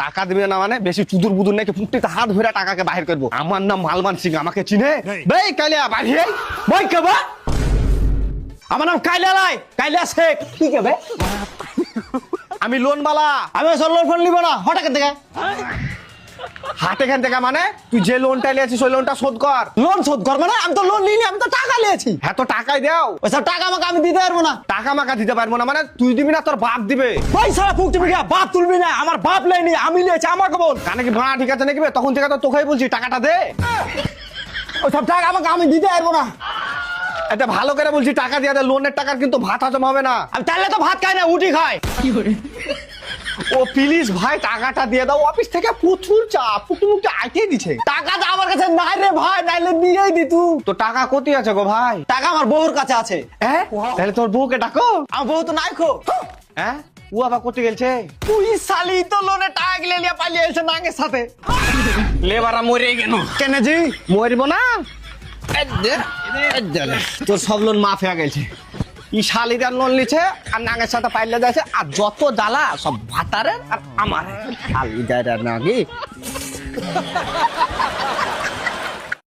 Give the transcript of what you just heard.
টাকা দিবে না মানে বেশি চুদুর বুদুর নাকি ফুটিতে হাত ধরে টাকাকে বাহির করবো। আমার নাম মালমান সিং, আমাকে চিনে? বেই কালিয়া বাড়িয়ে বই কেবা, আমার নাম কাইলা লাই, কাইলা শেখ। কি কেবে? আমি লোন বালা, আমি লোন ফোন নিব না। হঠাৎ থেকে হাটে খান থেকে মানে তুই যে লোনটা নিয়েছিস ওই লোনটা শোধ কর। লোন শোধ কর মানে? আমি তো লোন নিইনি, আমি তো টাকা নিয়েছি। হ্যাঁ তো টাকাই দাও। ওইসব টাকা আমাকে আমি দিতে পারবো না। টাকা আমাকে দিতে পারবো না মানে তুই দিবি না, তোর বাপ দিবে। পয়সা ফুক দিবি, বাপ তুলবি না। আমার বাপ নেয়নি, আমি নিয়েছি, আমাকে বল। কানে কি ভাড়া ঠিক আছে নাকি? তখন থেকে তো তোকেই বলছি টাকাটা দে। ওইসব টাকা আমাকে আমি দিতে পারবো না। এটা ভালো করে বলছি, টাকা দিয়ে দে। লোনের টাকার কিন্তু ভাত হজম হবে না। আমি তাহলে তো ভাত খাই না, উঠি খাই। ও প্লিজ ভাই টাকাটা দিয়ে দাও, অফিস থেকে প্রচুর চাপ, পুটুমুখে আইতেই দিছে। টাকাটা আমার কাছে নাই রে ভাই, নাইলে দিয়েই দিতু। তো টাকা কোথায় আছে গো ভাই? টাকা আমার বউর কাছে আছে। হ্যাঁ তাহলে তোর বউকে ডাকো। আমার বউ তো নাই খো। হ্যাঁ ও আবার কোথায় গেছে? তুই শালি তো লোনে টাকা গিলে লিয়া পালিয়ে এসে নাঙ্গের সাথে। লেবারা মরে গেল কেন জি? মরবো না, তোর সব লোন মাফ হয়ে গেছে। ই শালিদার লোন নিচ্ছে আর নাঙের সাথে পাইলে যাচ্ছে, আর যত জ্বালা সব ভাতারের আর আমার শালিদার নাকি।